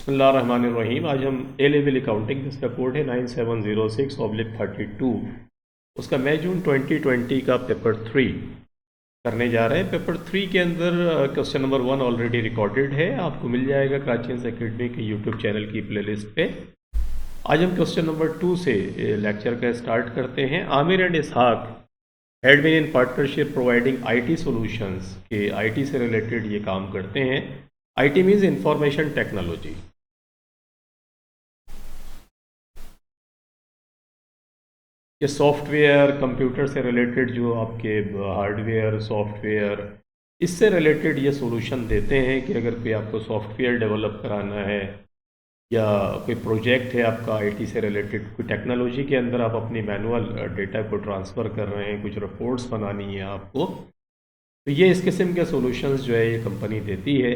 बिस्मिल्लाहिर्रहमानिर्रहीम। आज हम ए लेवल अकाउंटिंग, जिसका कोड है 9706/32, उसका मई जून 2020 का पेपर 3 करने जा रहे हैं। पेपर 3 के अंदर क्वेश्चन नंबर 1 ऑलरेडी रिकॉर्डेड है, आपको मिल जाएगा क्राचियंस एकेडमी के यूट्यूब चैनल की प्लेलिस्ट पे। आज हम क्वेश्चन नंबर 2 से लेक्चर का स्टार्ट करते हैं। Aamir and Ishaq had been in partnership providing IT solutions, के आईटी से रिलेटेड ये काम करते हैं। IT means information technology. ये सॉफ्टवेयर, कंप्यूटर से रिलेटेड जो आपके हार्डवेयर, सॉफ्टवेयर, इससे रिलेटेड ये सॉल्यूशन देते हैं कि अगर कोई आपको सॉफ्टवेयर डेवलप कराना है या कोई प्रोजेक्ट है आपका आईटी से रिलेटेड, कोई टेक्नोलॉजी के अंदर आप अपनी मैनुअल डेटा को ट्रांसफ़र कर रहे हैं, कुछ रिपोर्ट्स बनानी है आपको, तो ये इस किस्म के सॉल्यूशंस जो है ये कंपनी देती है।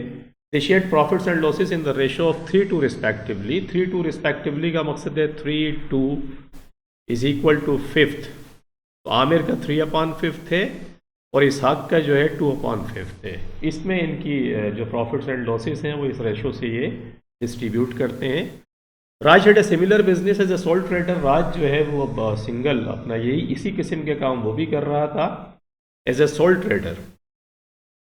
They share profits and losses in the ratio of 3:2 respectively. 3:2 respectively का मकसद है 3:2 इज इक्वल टू 5th। तो आमिर का 3/5 है और इसहाक का जो है 2/5 है। इसमें इनकी जो प्रॉफिट्स एंड लॉसेस हैं वो इस रेशो से ये डिस्ट्रीब्यूट करते हैं। Raj had a similar business as a sole trader. Raj जो है वो अब सिंगल अपना यही इसी किस्म के काम वो भी कर रहा था एज ए सोल ट्रेडर।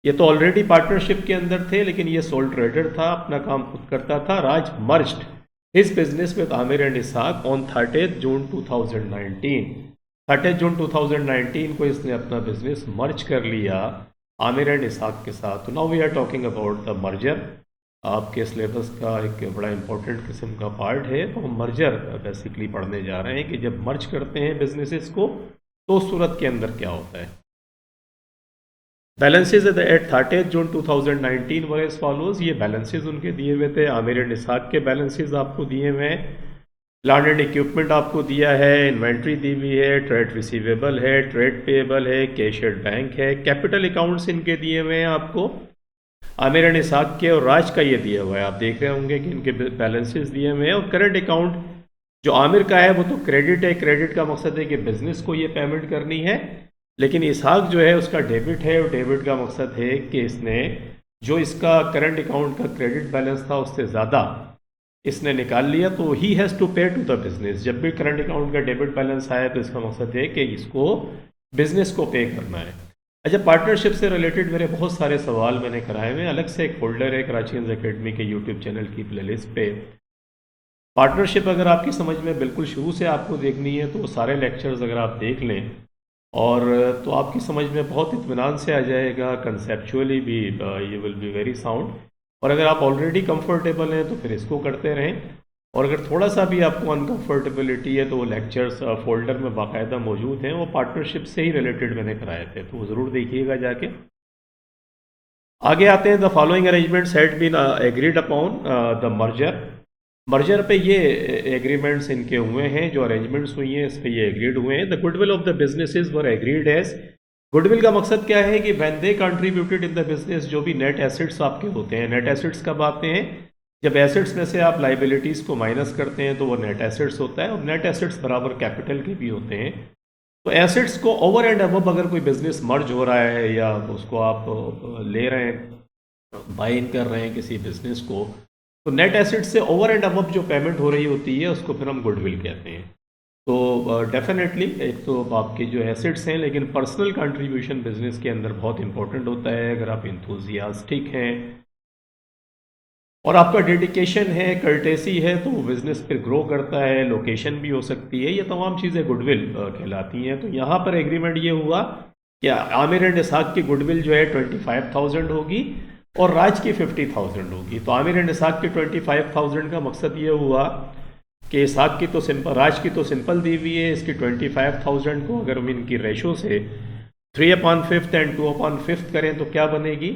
ये तो ऑलरेडी पार्टनरशिप के अंदर थे, लेकिन ये सोल ट्रेडर था, अपना काम खुद करता था। Raj merged his business with Aamir and Ishaq on 30 जून 2019। 30 जून 2019 को इसने अपना बिजनेस मर्ज कर लिया आमिर एंड इसहाक के साथ। तो now we are talking about the merger. आपके सिलेबस का एक बड़ा इंपॉर्टेंट किस्म का पार्ट है, तो हम मर्जर बेसिकली पढ़ने जा रहे हैं कि जब मर्ज करते हैं बिजनेसेस को तो उस सूरत के अंदर क्या होता है। Balances at 30 June 2019 were as follows. ये बैलेंसेज उनके दिए हुए थे, आमिर एंड इसहाक के बैलेंसेज आपको दिए हुए हैं। प्लांट एंड इक्विपमेंट आपको दिया है, इन्वेंट्री दी हुई है, ट्रेड रिसीवेबल है, ट्रेड पेएबल है, कैश एट बैंक है। कैपिटल अकाउंट्स इनके दिए हुए हैं आपको, आमिर एंड इसहाक के, और राज का ये दिया हुआ है। आप देख रहे होंगे कि इनके बैलेंसेज दिए हुए हैं। और करंट अकाउंट जो आमिर का है वो तो क्रेडिट है। क्रेडिट का मकसद है कि बिजनेस को ये पेमेंट करनी है, लेकिन इसहाक जो है उसका डेबिट है, और डेबिट का मकसद है कि इसने जो इसका करंट अकाउंट का क्रेडिट बैलेंस था उससे ज़्यादा इसने निकाल लिया, तो he has to pay to the business. जब भी करंट अकाउंट का डेबिट बैलेंस आया तो इसका मकसद है कि इसको बिजनेस को पे करना है। अच्छा, पार्टनरशिप से रिलेटेड मेरे बहुत सारे सवाल मैंने कराए हुए हैं, अलग से एक फोल्डर है क्राचियंस एकेडमी के यूट्यूब चैनल की प्लेलिस्ट पे। पार्टनरशिप अगर आपकी समझ में बिल्कुल शुरू से आपको देखनी है तो वो सारे लेक्चर्स अगर आप देख लें और तो आपकी समझ में बहुत इत्मीनान से आ जाएगा। कंसेप्चुअली भी ये विल बी वेरी साउंड। और अगर आप ऑलरेडी कंफर्टेबल हैं तो फिर इसको करते रहें, और अगर थोड़ा सा भी आपको अनकंफर्टेबिलिटी है तो वो लेक्चर्स फोल्डर में बाकायदा मौजूद हैं, वो पार्टनरशिप से ही रिलेटेड मैंने कराए थे, तो वो ज़रूर देखिएगा जाके। आगे आते हैं। The following arrangements had been agreed upon the merger. Merger पे ये एग्रीमेंट्स इनके हुए हैं, जो अरेंजमेंट्स हुई हैं इस पे ये एग्रीड हुए हैं। The goodwill of the businesses were agreed as. Goodwill का मकसद क्या है कि when they contributed in the business, जो भी नेट एसेट्स आपके होते हैं। नेट एसेट्स कब आते हैं? जब एसेट्स में से आप लाइबिलिटीज़ को माइनस करते हैं तो वो नेट एसेट्स होता है, और नेट एसेट्स बराबर कैपिटल के भी होते हैं। तो एसेट्स को ओवर एंड अबव अगर कोई बिजनेस मर्ज हो रहा है या उसको आप ले रहे हैं, बाय इन कर रहे हैं किसी बिजनेस को, तो नेट एसेट से ओवर एंड अबव जो पेमेंट हो रही होती है उसको फिर हम गुडविल कहते हैं। तो डेफिनेटली एक तो आपके जो एसेट्स हैं, लेकिन पर्सनल कंट्रीब्यूशन बिजनेस के अंदर बहुत इंपॉर्टेंट होता है। अगर आप इंथुजियास्टिक हैं और आपका डेडिकेशन है, कर्टेसी है, तो बिजनेस फिर ग्रो करता है। लोकेशन भी हो सकती है, ये तमाम चीज़ें गुडविल कहलाती हैं। तो यहाँ पर एग्रीमेंट ये हुआ कि आमिर एंड इसहाक की गुडविल जो है 25,000 होगी और राज की 50,000 होगी। तो आमिर एंड इसहाक की 25,000 का मकसद ये हुआ कि इसहाक की तो सिंपल, राज की तो सिंपल दी हुई है, इसकी 25,000 को अगर हम इनकी रेशो से 3/5 एंड 2/5 करें तो क्या बनेगी?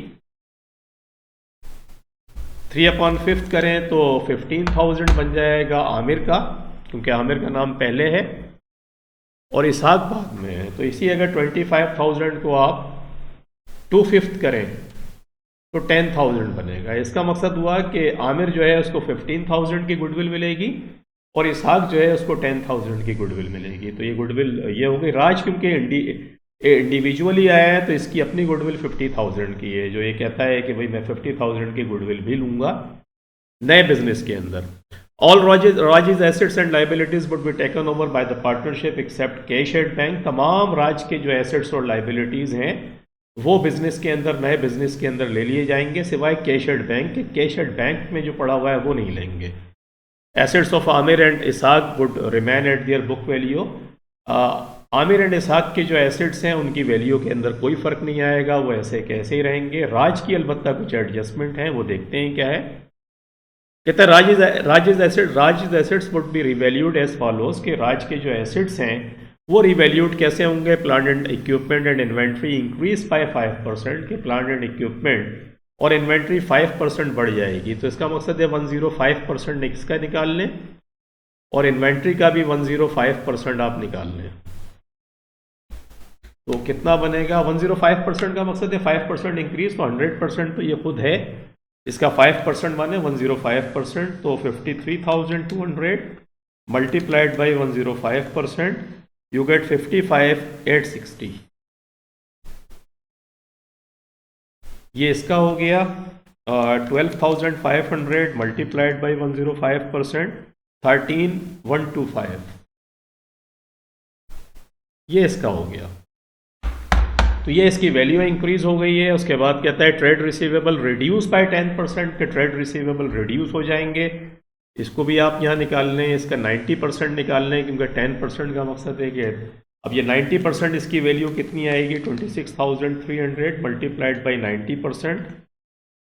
3/5 करें तो 15,000 बन जाएगा आमिर का, क्योंकि आमिर का नाम पहले है और इसहाक बाद में है। तो इसी अगर 25,000 को आप 2/5 करें तो 10,000 बनेगा। इसका मकसद हुआ कि आमिर जो है उसको 15,000 की गुडविल मिलेगी और इसहाक जो है उसको 10,000 की गुडविल मिलेगी। तो ये गुडविल ये हो गई। राज क्योंकि इंडिविजुअली आया है तो इसकी अपनी गुडविल 50,000 की है, जो ये कहता है कि भाई मैं 50,000 की गुडविल भी लूँगा नए बिजनेस के अंदर all Raj's assets and liabilities would be taken over by the partnership except cash at bank. तमाम राज के जो एसेट्स और लाइबिलिटीज हैं वो बिजनेस के अंदर, नए बिजनेस के अंदर ले लिए जाएंगे, सिवाय कैश एट बैंक के। कैश एट बैंक में जो पड़ा हुआ है वो नहीं लेंगे। Assets of Aamir and Ishaq would remain at their book value. Aamir and Ishaq के जो एसेट्स हैं उनकी वैल्यू के अंदर कोई फर्क नहीं आएगा, वो ऐसे कैसे ही रहेंगे। राज की अलबत्ता कुछ एडजस्टमेंट है, वो देखते हैं क्या है। कहते हैं Raj's assets would be revalued as follows, के राज के जो एसेट्स हैं वो रिवैल्यूड कैसे होंगे। Plant and equipment and inventory increase by 5%, के प्लांट एंड इक्विपमेंट और इन्वेंट्री 5% बढ़ जाएगी। तो इसका मकसद है 105% इसका निकाल लें और इन्वेंट्री का भी 105% आप निकाल लें। तो कितना बनेगा 105% का मकसद है 5% इंक्रीज, तो 100% तो ये खुद है। इसका 5% माने 105%, तो 53,200 मल्टीप्लाइड बाई 105%, यू गेट 55,860। ये इसका हो गया 12,500 मल्टीप्लाइड बाई 105%, 13,125। ये इसका हो गया। तो ये इसकी वैल्यू इंक्रीज हो गई है। उसके बाद कहता है ट्रेड रिसीवेबल रिड्यूस बाय 10%, के ट्रेड रिसीवेबल रिड्यूस हो जाएंगे। इसको भी आप यहाँ निकाल लें, इसका 90% निकाल लें, क्योंकि 10% का मकसद है कि अब ये 90% इसकी वैल्यू कितनी आएगी 26,300 मल्टीप्लाइड बाई 90%,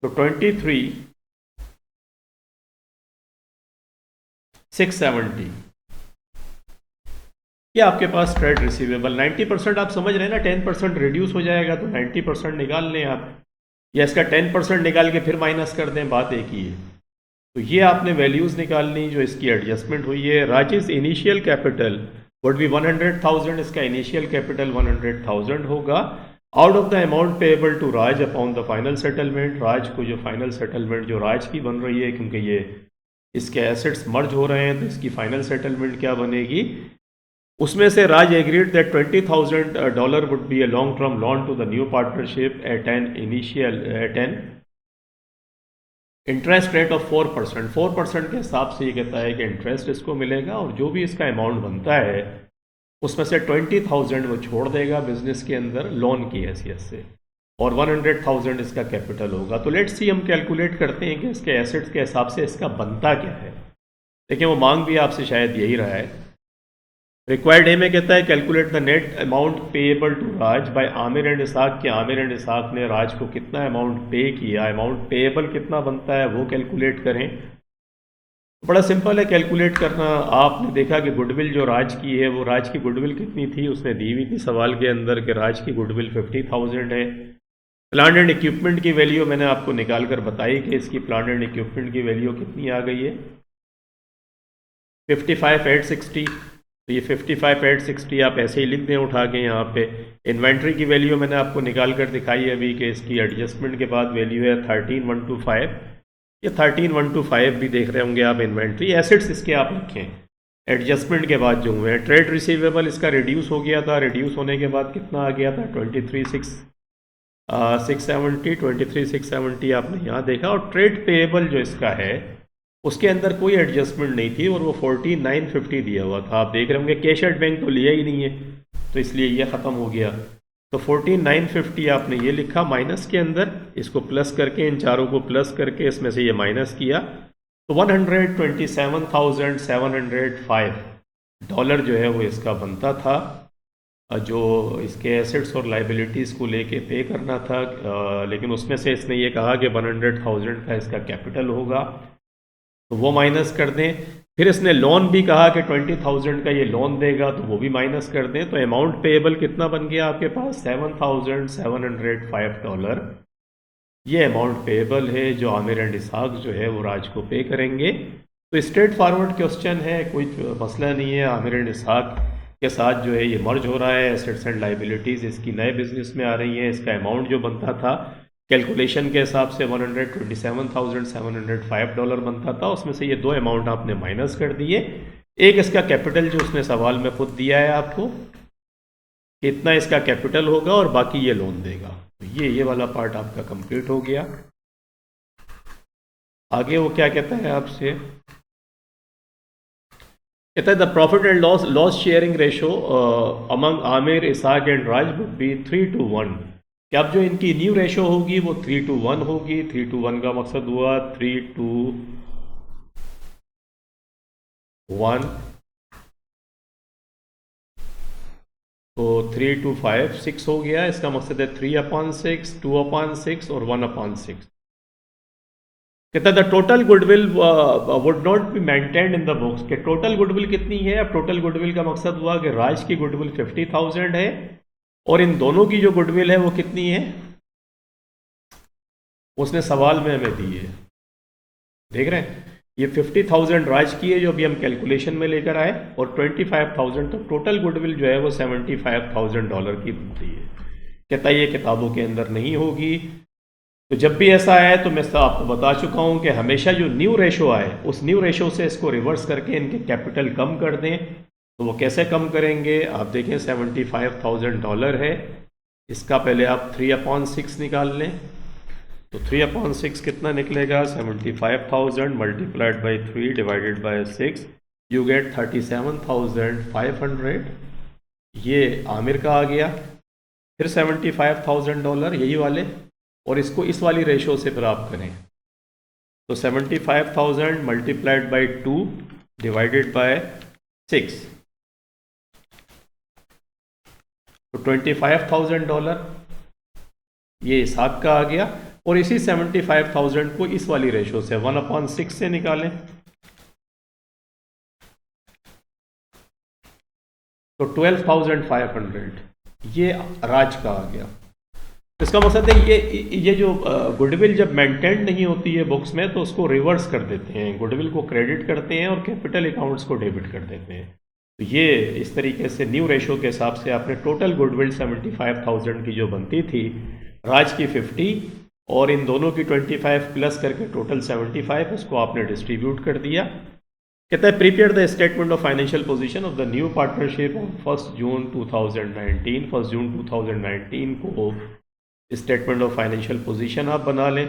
तो 23,670। ये आपके पास ट्रेड रिसीवेबल 90%। आप समझ रहे हैं ना, 10% रिड्यूस हो जाएगा तो 90% निकाल लें आप, या इसका 10% निकाल के फिर माइनस कर दें, बात एक ही है। तो ये आपने वैल्यूज निकालनी जो इसकी एडजस्टमेंट हुई है। Rajesh initial capital would be 100,000, इसका इनिशियल कैपिटल 100,000 होगा। Out of the amount payable to Raj upon the final settlement, Raj को जो फाइनल सेटलमेंट जो राज की बन रही है, क्योंकि ये इसके एसेट्स मर्ज हो रहे हैं तो इसकी फाइनल सेटलमेंट क्या बनेगी, उसमें से Raj agreed that $20,000 would be a long term loan to the new partnership at an interest rate of 4%। 4% के हिसाब से ये कहता है कि इंटरेस्ट इसको मिलेगा, और जो भी इसका अमाउंट बनता है उसमें से 20,000 वो छोड़ देगा बिजनेस के अंदर लोन की हैसियत से, और 100,000 इसका कैपिटल होगा। तो लेट्स सी, हम कैलकुलेट करते हैं कि इसके एसेट्स के हिसाब से इसका बनता क्या है। देखिए वो मांग भी आपसे शायद यही रहा है। रिक्वायर्ड ए में कहता है calculate the net amount payable to Raj by Aamir and Ishaq, के आमिर एंड इसाक ने राज को कितना अमाउंट पे किया, अमाउंट पेएबल कितना बनता है वो कैलकुलेट करें। बड़ा सिंपल है कैलकुलेट करना। आपने देखा कि गुडविल जो राज की है, वो राज की गुडविल कितनी थी, उसने दी हुई थी सवाल के अंदर कि राज की गुडविल 50,000 है। प्लांट एंड इक्विपमेंट की वैल्यू मैंने आपको निकाल कर बताई कि इसकी प्लांट एंड इक्विपमेंट की वैल्यू कितनी आ गई है 55,860। तो ये 55,860 आप ऐसे ही लिख दें उठा के यहाँ पे। इन्वेंट्री की वैल्यू मैंने आपको निकाल कर दिखाई है अभी कि इसकी एडजस्टमेंट के बाद वैल्यू है 13,125। ये 13,125 भी देख रहे होंगे आप इन्वेंट्री। एसेट्स इसके आप लिखें एडजस्टमेंट के बाद जो हुए हैं। ट्रेड रिसीवेबल इसका रिड्यूस हो गया था, रिड्यूस होने के बाद कितना आ गया था 23,670 आपने यहाँ देखा। और ट्रेड पेएबल जो इसका है उसके अंदर कोई एडजस्टमेंट नहीं थी, और वो 14,950 दिया हुआ था। आप देख रहे होंगे कैश एट बैंक तो लिया ही नहीं है, तो इसलिए ये ख़त्म हो गया। तो 14,950 आपने ये लिखा माइनस के अंदर, इसको प्लस करके, इन चारों को प्लस करके इसमें से ये माइनस किया, तो $127,705 जो है वो इसका बनता था, जो इसके एसेट्स और लाइबिलिटीज़ को लेके पे करना था। लेकिन उसमें से इसने ये कहा कि 100,000 का इसका कैपिटल होगा, तो वो माइनस कर दें। फिर इसने लोन भी कहा कि 20,000 का ये लोन देगा, तो वो भी माइनस कर दें। तो अमाउंट पेएबल कितना बन गया आपके पास $7,705। ये अमाउंट पेएबल है जो आमिर एंड इसहाक जो है वो राज को पे करेंगे। तो स्ट्रेट फॉरवर्ड क्वेश्चन है, कोई मसला नहीं है। आमिर एंड इसहाक के साथ जो है ये मर्ज हो रहा है, एसेट्स एंड लाइबिलिटीज़ इसकी नए बिजनेस में आ रही हैं। इसका अमाउंट जो बनता था कैलकुलेशन के हिसाब से $127,705 बनता था, उसमें से ये दो अमाउंट आपने माइनस कर दिए। एक इसका कैपिटल जो उसने सवाल में खुद दिया है आपको, कितना इसका कैपिटल होगा, और बाकी ये लोन देगा। तो ये वाला पार्ट आपका कंप्लीट हो गया। आगे वो क्या कहता है आपसे, कहता है the profit and loss loss sharing ratio among Aamir, Ishaq and Raj would be 3:1। कि अब जो इनकी न्यू रेशो होगी वो 3:1 होगी। 3:1 का मकसद हुआ 3:1, तो 3:5 6 हो गया। इसका मकसद है 3/6, 2/6 और 1/6। कहता है the total goodwill would not be maintained in the books. कि टोटल गुडविल कितनी है। अब टोटल गुडविल का मकसद हुआ कि राज की गुडविल 50,000 है और इन दोनों की जो गुडविल है वो कितनी है, उसने सवाल में हमें दी है। देख रहे हैं, ये 50,000 राज की है जो अभी हम कैलकुलेशन में लेकर आए, और 25,000, तो टोटल गुडविल जो है वो $75,000 की बनती है। कहता है ये किताबों के अंदर नहीं होगी। तो जब भी ऐसा आए तो मैं आपको बता चुका हूं कि हमेशा जो न्यू रेशो आए उस न्यू रेशो से इसको रिवर्स करके इनके कैपिटल कम कर दें। तो वो कैसे कम करेंगे, आप देखें $75,000 है, इसका पहले आप 3/6 निकाल लें। तो 3/6 कितना निकलेगा, 75,000 multiplied by 3 divided by 6, you get 37,500। ये आमिर का आ गया। फिर $75,000 यही वाले, और इसको इस वाली रेशो से फिर आप करें। तो 75,000 मल्टीप्लाइड बाई 2 डिवाइडेड बाय 6, तो $25,000 ये इसाक का आ गया। और इसी 75,000 को इस वाली रेशो से 1/6 से निकालें, तो 12,500 ये राज का आ गया। इसका मकसद है ये जो गुडविल जब मेंटेन नहीं होती है बुक्स में तो उसको रिवर्स कर देते हैं, गुडविल को क्रेडिट करते हैं और कैपिटल अकाउंट्स को डेबिट कर देते हैं। तो ये इस तरीके से न्यू रेशो के हिसाब से आपने टोटल गुडविल 75,000 की जो बनती थी, राज की 50 और इन दोनों की 25 प्लस करके टोटल 75, उसको आपने डिस्ट्रीब्यूट कर दिया। कहता है prepare the statement of financial position of the new partnership on 1 जून 2019। 1 जून 2019 को स्टेटमेंट ऑफ फाइनेंशियल पोजीशन आप बना लें।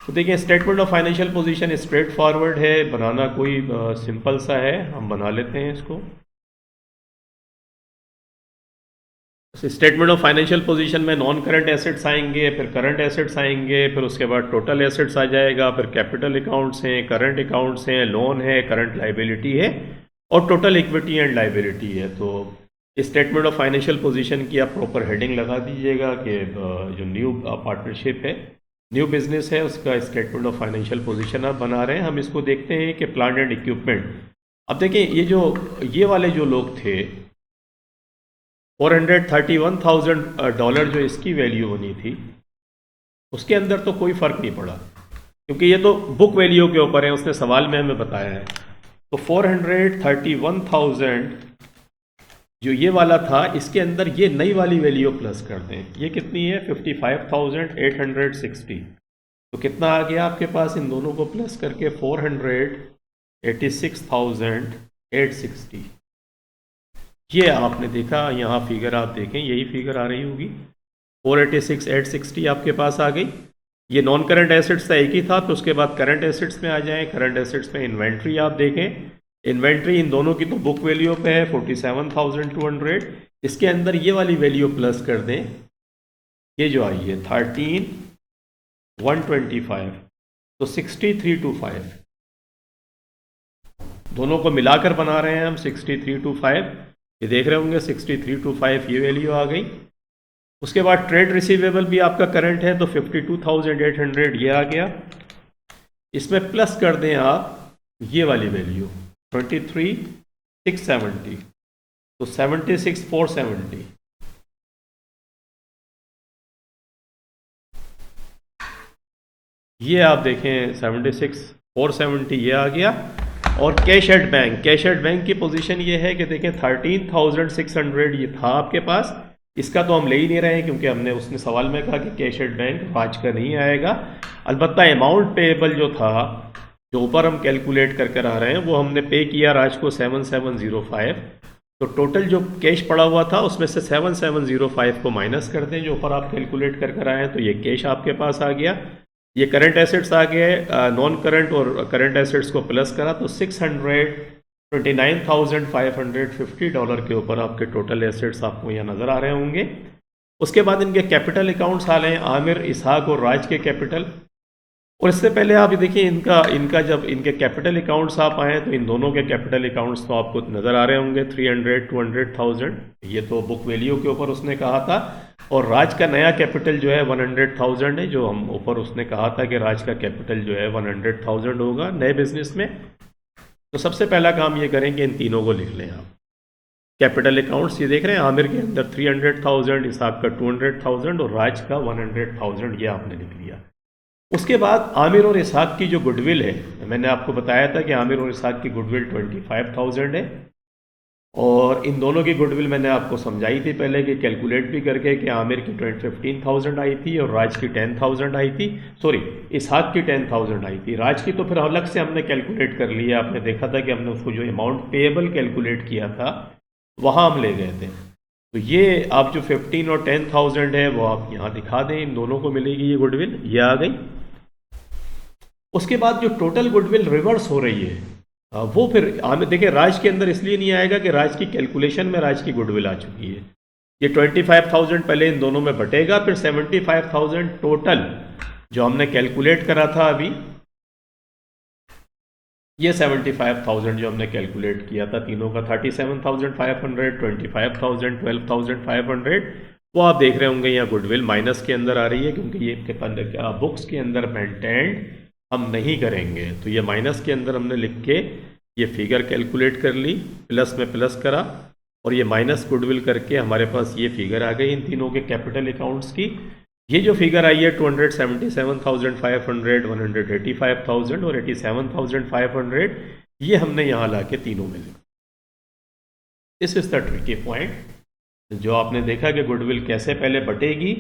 तो देखिए statement of financial position straight forward है, बनाना कोई सिंपल सा है, हम बना लेते हैं इसको। स्टेटमेंट ऑफ फाइनेंशियल पोजीशन में नॉन करंट एसेट्स आएंगे, फिर करंट एसेट्स आएंगे, फिर उसके बाद टोटल एसेट्स आ जाएगा, फिर कैपिटल अकाउंट्स हैं, करंट अकाउंट्स हैं, लोन है, करंट लाइबिलिटी है और टोटल इक्विटी एंड लाइबिलिटी है। तो स्टेटमेंट ऑफ फाइनेंशियल पोजीशन की आप प्रॉपर हेडिंग लगा दीजिएगा कि जो न्यू पार्टनरशिप है, न्यू बिजनेस है, उसका स्टेटमेंट ऑफ फाइनेंशियल पोजीशन आप बना रहे हैं। हम इसको देखते हैं कि प्लांट एंड इक्विपमेंट। अब देखिए ये वाले जो लोग थे, $431,000 जो इसकी वैल्यू बनी थी, उसके अंदर तो कोई फ़र्क नहीं पड़ा क्योंकि ये तो बुक वैल्यू के ऊपर है, उसने सवाल में हमें बताया है। तो 431,000 जो ये वाला था, इसके अंदर ये नई वाली वैल्यू प्लस कर दें। ये कितनी है, 55,860। तो कितना आ गया आपके पास, इन दोनों को प्लस करके 486,860। ये आपने देखा, यहाँ फिगर आप देखें, यही फिगर आ रही होगी, 486,860 आपके पास आ गई। ये नॉन करंट एसेट्स था, एक ही था। तो उसके बाद करंट एसेट्स में आ जाएं। करंट एसेट्स में इन्वेंट्री आप देखें, इन्वेंट्री इन दोनों की तो बुक वैल्यू पे है 47,200। इसके अंदर ये वाली वैल्यू प्लस कर दें, ये जो आई है 13,125, तो 6325, दोनों को मिलाकर बना रहे हैं हम 6325। ये देख रहे होंगे 6325 ये वैल्यू आ गई। उसके बाद ट्रेड रिसीवेबल भी आपका करंट है, तो 52,800 ये आ गया। इसमें प्लस कर दें आप ये वाली वैल्यू 23,670, तो 76,470। ये आप देखें 76,470 ये आ गया। और cash at bank, cash at bank की पोजीशन ये है कि देखें 13,600 ये था आपके पास। इसका तो हम ले ही नहीं रहे हैं क्योंकि हमने उसने सवाल में कहा कि कैश एट बैंक राज का नहीं आएगा। अलबत्ता अमाउंट पेएबल जो था, जो ऊपर हम कैलकुलेट कर कर आ रहे हैं, वो हमने पे किया राज को 7705। तो टोटल जो कैश पड़ा हुआ था उसमें से 7705 को माइनस कर दें जो ऊपर आप कैलकुलेट कर कर आए हैं, तो ये कैश आपके पास आ गया। ये करंट एसेट्स आ गए, नॉन करंट और करंट एसेट्स को प्लस करा तो $629,550 के ऊपर आपके टोटल एसेट्स आपको यहाँ नज़र आ रहे होंगे। उसके बाद इनके कैपिटल अकाउंट्स आ रहे हैं, आमिर, इसहाक और राज के कैपिटल। और इससे पहले आप देखिए इनका इनका जब इनके कैपिटल अकाउंट्स आप आए तो इन दोनों के कैपिटल अकाउंट्स तो आपको नज़र आ रहे होंगे, 300, 200,000, ये तो बुक वैल्यू के ऊपर उसने कहा था। और राज का नया कैपिटल जो है 100,000 है, जो हम ऊपर उसने कहा था कि राज का कैपिटल जो है 100,000 होगा नए बिजनेस में। तो सबसे पहला काम ये करें कि इन तीनों को लिख लें आप। कैपिटल अकाउंट्स ये देख रहे हैं, आमिर के अंदर 300,000, इसहाक का 200,000 और राज का 100,000, ये आपने लिख लिया। उसके बाद आमिर और इसहाक की जो गुडविल है, मैंने आपको बताया था कि आमिर और इसहाक की गुडविल 25,000 है। और इन दोनों की गुडविल मैंने आपको समझाई थी पहले कि कैलकुलेट भी करके कि आमिर की 15,000 आई थी और राज की 10,000 आई थी, सॉरी इसहाक की 10,000 आई थी। राज की तो फिर अलग से हमने कैलकुलेट कर लिया, आपने देखा था कि हमने उसको जो अमाउंट पेएबल कैलकुलेट किया था वहाँ हम ले गए थे। तो ये आप जो 15 और 10,000 है वो आप यहाँ दिखा दें, इन दोनों को मिलेगी ये गुडविल, ये आ गई। उसके बाद जो टोटल गुडविल रिवर्स हो रही है वो फिर देखिए राज के अंदर इसलिए नहीं आएगा कि राज की कैलकुलेशन में राज की गुडविल आ चुकी है। ये 25,000 पहले इन दोनों में बटेगा, फिर 75,000 टोटल जो हमने कैलकुलेट करा था अभी, ये 75,000 जो हमने कैलकुलेट किया था तीनों का, 37,500, 25,000, 12,500, वो आप देख रहे होंगे यहाँ गुडविल माइनस के अंदर आ रही है, क्योंकि ये बुक्स के अंदर मेंटेन्ड हम नहीं करेंगे। तो ये माइनस के अंदर हमने लिख के ये फिगर कैलकुलेट कर ली, प्लस में प्लस करा और ये माइनस गुडविल करके हमारे पास ये फिगर आ गई इन तीनों के कैपिटल अकाउंट्स की। ये जो फिगर आई है 277,500, 185,000 और 87,500, ये हमने यहाँ ला के तीनों में लिखा। This is the tricky point जो आपने देखा कि गुडविल कैसे पहले बटेगी।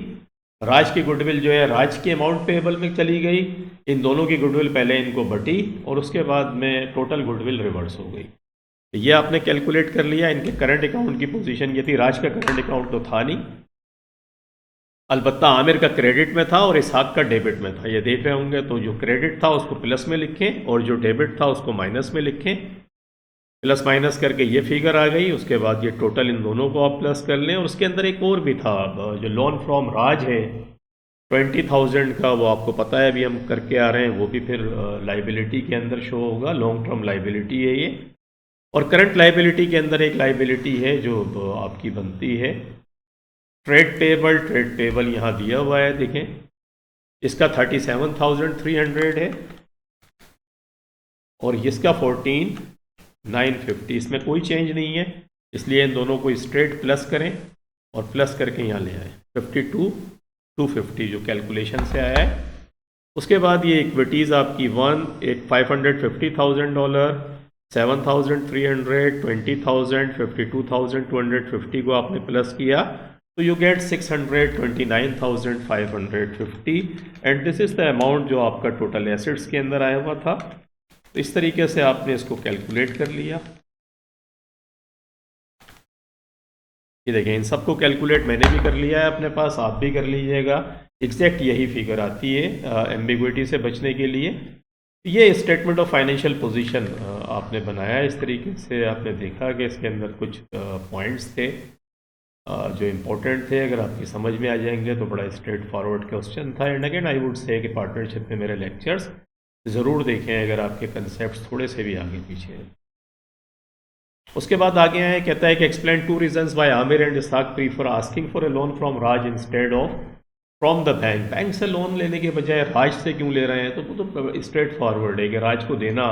राज की गुडविल जो है राज के अमाउंट पेएबल में चली गई, इन दोनों की गुडविल पहले इनको बटी और उसके बाद में टोटल गुडविल रिवर्स हो गई। ये आपने कैलकुलेट कर लिया। इनके करंट अकाउंट की पोजीशन ये थी, राज का करंट अकाउंट तो था नहीं, अलबत्ता आमिर का क्रेडिट में था और इसहाक का डेबिट में था, ये देख रहे होंगे। तो जो क्रेडिट था उसको प्लस में लिखें और जो डेबिट था उसको माइनस में लिखें, प्लस माइनस करके ये फिगर आ गई। उसके बाद ये टोटल इन दोनों को आप प्लस कर लें। और उसके अंदर एक और भी था, जो लोन फ्रॉम राज है 20,000 का, वो आपको पता है अभी हम करके आ रहे हैं, वो भी फिर लाइबिलिटी के अंदर शो होगा, लॉन्ग टर्म लाइबिलिटी है ये। और करंट लाइबिलिटी के अंदर एक लाइबिलिटी है जो आपकी बनती है ट्रेड पेबल। ट्रेड पेबल यहाँ दिया हुआ है, देखें इसका 37,300 है और इसका 14,950, इसमें कोई चेंज नहीं है, इसलिए इन दोनों को स्ट्रेट प्लस करें और प्लस करके यहाँ ले आए 52,250 जो कैलकुलेशन से आया है। उसके बाद ये इक्विटीज़ आपकी एक $550,000, 7,300, 20,000, 52,250 को आपने प्लस किया तो you get 629,550 and this is the amount जो आपका टोटल एसेट्स के अंदर आया हुआ था। तो इस तरीके से आपने इसको कैलकुलेट कर लिया। ये देखें इन सबको कैलकुलेट मैंने भी कर लिया है अपने पास, आप भी कर लीजिएगा, एग्जैक्ट यही फिगर आती है एम्बिग्विटी से बचने के लिए। ये स्टेटमेंट ऑफ फाइनेंशियल पोजीशन आपने बनाया, इस तरीके से आपने देखा कि इसके अंदर कुछ पॉइंट्स थे जो इम्पोर्टेंट थे, अगर आपकी समझ में आ जाएंगे तो बड़ा स्ट्रेट फॉरवर्ड क्वेश्चन था। And again I would say कि पार्टनरशिप में मेरे लेक्चर्स ज़रूर देखें अगर आपके कंसेप्ट थोड़े से भी आगे पीछे हैं। उसके बाद आगे आए, कहता है कि explain 2 reasons why Aamir and Ishaq prefer asking for a loan from Raj instead of from the bank. Bank से लोन लेने के बजाय राज से क्यों ले रहे हैं? तो वो तो स्ट्रेट फॉरवर्ड है कि राज को देना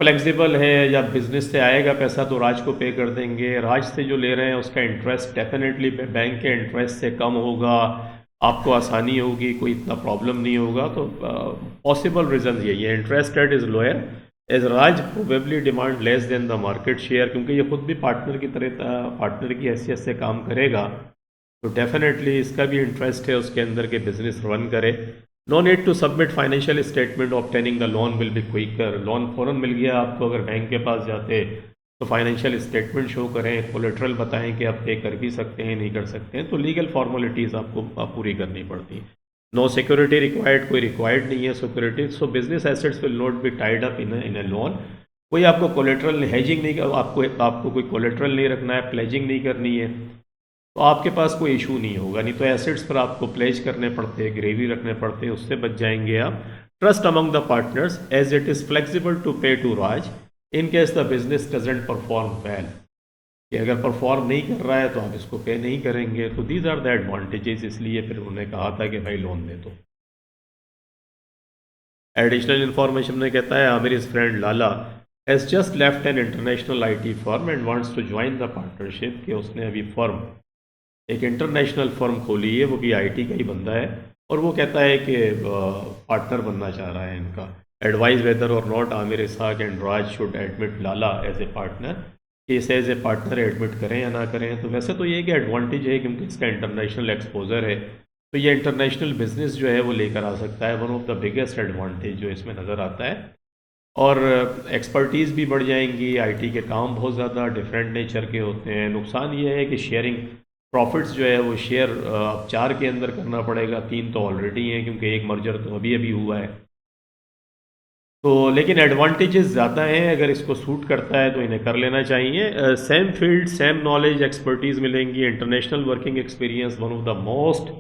फ्लेक्सिबल है, या बिजनेस से आएगा पैसा तो राज को पे कर देंगे। राज से जो ले रहे हैं उसका इंटरेस्ट डेफिनेटली बैंक के इंटरेस्ट से कम होगा, आपको आसानी होगी, कोई इतना प्रॉब्लम नहीं होगा। तो पॉसिबल रीजन यही है। Interest rate is lower as Raj probably demand less than the market share, क्योंकि ये खुद भी पार्टनर की तरह पार्टनर की हैसियत से काम करेगा तो डेफिनेटली इसका भी इंटरेस्ट है उसके अंदर के बिजनेस रन करे। No need to submit financial statement obtaining the loan will be quicker. Loan फ़ौरन मिल गया आपको अगर बैंक के पास जाते तो फाइनेंशियल स्टेटमेंट शो करें, कोलेट्रल बताएं कि आप पे कर भी सकते हैं नहीं कर सकते हैं, तो लीगल फॉर्मेलिटीज़ आपको पूरी करनी पड़ती। नो सिक्योरिटी रिक्वायर्ड, कोई रिक्वायर्ड नहीं है security, so business assets will not be tied up in A loan. कोई आपको कोलेट्रल हेजिंग नहीं, आपको कोई कोलेट्रल नहीं रखना है, प्लेजिंग नहीं करनी है, तो आपके पास कोई इशू नहीं होगा। नहीं तो एसेट्स पर आपको प्लेज करने पड़ते हैं, ग्रेवी रखने पड़ते हैं, उससे बच जाएंगे आप। Trust among the partners as it is flexible to pay to Raj in case the business doesn't perform well, कि अगर परफॉर्म नहीं कर रहा है तो आप इसको पे नहीं करेंगे। तो दीज आर द एडवांटेजेस, इसलिए फिर उन्होंने कहा था कि भाई लोन दे दो। एडिशनल इन्फॉर्मेशन में कहता है Aamir is friend Lala has just left an international IT firm and wants to join the partnership, कि उसने अभी फर्म एक इंटरनेशनल फर्म खोली है, वो भी IT का ही बंदा है, और वो कहता है कि पार्टनर बनना चाह रहा है इनका। एडवाइज वेदर और not Aamir Ishaq and Raj should admit Lala as a partner, कि इसे एज ए पार्टनर एडमिट करें या ना करें। तो वैसे तो ये कि एडवांटेज है क्योंकि इसका इंटरनेशनल एक्सपोजर है, तो ये इंटरनेशनल बिजनेस जो है वो लेकर आ सकता है, one of the biggest advantage जो इसमें नज़र आता है। और एक्सपर्टीज़ भी बढ़ जाएंगी, IT के काम बहुत ज़्यादा डिफरेंट नेचर के होते हैं। नुकसान ये है कि शेयरिंग प्रॉफिट्स जो है वो शेयर अब 4 के अंदर करना पड़ेगा, 3 तो ऑलरेडी हैं क्योंकि एक मर्जर तो अभी अभी हुआ है। तो लेकिन एडवांटेजेस ज़्यादा हैं, अगर इसको सूट करता है तो इन्हें कर लेना चाहिए। Same field, same knowledge, expertise मिलेंगी, international working experience, one of the most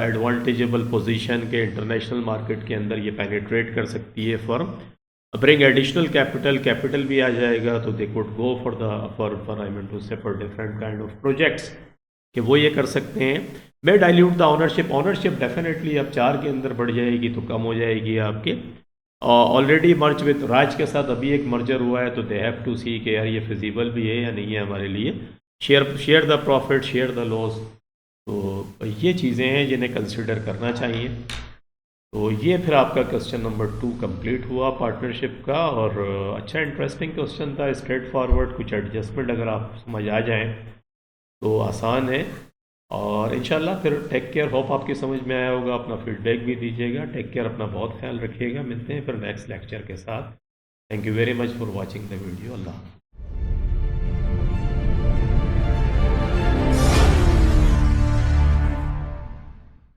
advantageable position के इंटरनेशनल मार्केट के अंदर ये पेनिट्रेट कर सकती है फर्म। ब्रिंग एडिशनल कैपिटल भी आ जाएगा, तो they could go for I mean to say for different kind of projects, कि वो ये कर सकते हैं। May dilute the ownership definitely अब 4 के अंदर बढ़ जाएगी तो कम हो जाएगी आपके। ऑलरेडी मर्ज विद राज के साथ अभी एक मर्जर हुआ है, तो दे हैव टू सी कि यार ये फिजिबल भी है या नहीं है हमारे लिए। Share the profit, share the loss, तो ये चीज़ें हैं जिन्हें कंसिडर करना चाहिए। तो ये फिर आपका क्वेश्चन नंबर 2 कंप्लीट हुआ पार्टनरशिप का, और अच्छा इंटरेस्टिंग क्वेश्चन था, स्ट्रेट फॉरवर्ड, कुछ एडजस्टमेंट अगर आप समझ आ जाएँ तो आसान है। और इंशाल्लाह फिर टेक केयर, होप आपकी समझ में आया होगा, अपना फीडबैक भी दीजिएगा। टेक केयर, अपना बहुत ख्याल रखिएगा। मिलते हैं फिर नेक्स्ट लेक्चर के साथ। Thank you very much for watching the video. Allah.